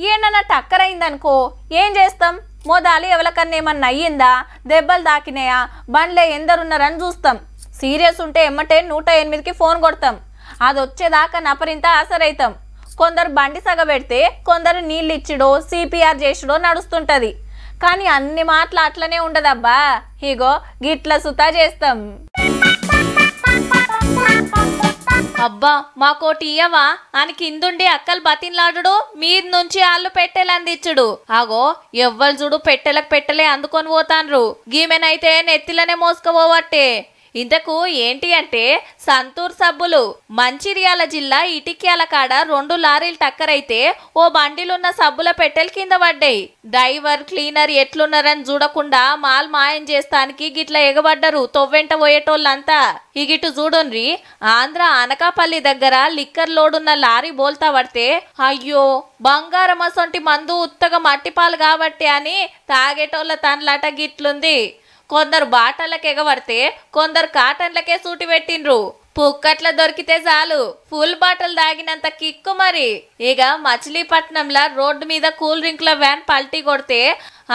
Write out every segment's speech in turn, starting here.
ఏమన్నా టక్కరైందనుకో ఏం చేస్తాం? మోదాలి ఎవరికన్నా ఏమన్నా అయ్యిందా, దెబ్బలు తాకినాయా, బండ్లే ఎందరున్నారని చూస్తాం. సీరియస్ ఉంటే ఎమ్మటే 108కి ఫోన్ కొడతాం. అది వచ్చేదాకా నపరింత ఆసరైతాం. కొందరు బండి సగబెడితే కొందరు నీళ్ళు ఇచ్చిడో సిపిఆర్ చేసిడో నడుస్తుంటది. కానీ అన్ని మాటలు అట్లనే ఉండదబ్బా. ఇగో గిట్ల సుతా చేస్తాం. అబ్బా మాకోటి ఇయ్యవా అని కిందుండి అక్కలు బతిన్లాడు, మీద నుంచి ఆళ్ళు పెట్టెలు అందించుడు. ఆగో ఎవ్వరు చూడు పెట్టెలకు పెట్టలే అందుకొని పోతాన్రు. గీమెనైతే నెత్తిలనే మోసుకపోవట్టే. ఇంతకు ఏంటి అంటే సంతూర్ సబ్బులు. మంచిర్యాల జిల్లా ఇటిక్యాల కాడ 2 లారీలు టక్కరైతే ఓ బండిలున్న సబ్బుల పెట్టెలు కింద పడ్డాయి. డ్రైవర్ క్లీనర్ ఎట్లున్నారని చూడకుండా మాల్ మాయం చేస్తానికి గిట్ల ఎగబడ్డరు తొవ్వెంట పోయేటోళ్ళంతా. ఇగిటు చూడుండ్రి, ఆంధ్ర అనకాపల్లి దగ్గర లిక్కర్ లోడున్న లారీ బోల్తా పడితే అయ్యో బంగారం అసొంటి మందు ఉత్తగా మట్టిపాలు కాబట్టి అని తాగేటోళ్ళ తనలాట గిట్లుంది. కొందరు బాటలకు ఎగబడితే కొందరు కాటన్లకే సూటి పెట్టిండ్రు. పుక్కట్ల దొరికితే చాలు ఫుల్ బాటలు తాగినంత కిక్కు. మరి ఇక మచిలీపట్నంలో రోడ్డు మీద కూల్ డ్రింక్ల వ్యాన్ పల్టీ కొడితే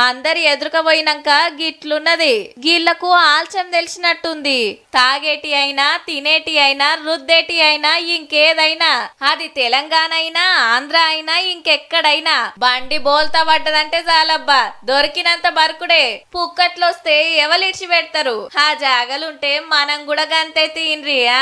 అందరి ఎదురుకపోయినాక గిట్లున్నది. గీళ్లకు ఆల్చం తెలిసినట్టుంది. తాగేటి అయినా తినేటి అయినా రుద్దేటి అయినా ఇంకేదైనా, అది తెలంగాణ అయినా ఆంధ్ర అయినా ఇంకెక్కడైనా బండి బోల్తా పడ్డదంటే చాలబ్బా దొరికినంత బరుకుడే. పుక్కట్లొస్తే ఎవలిడ్చి పెడతారు? ఆ జాగలుంటే మనం కూడా గంతే తీన్రియా.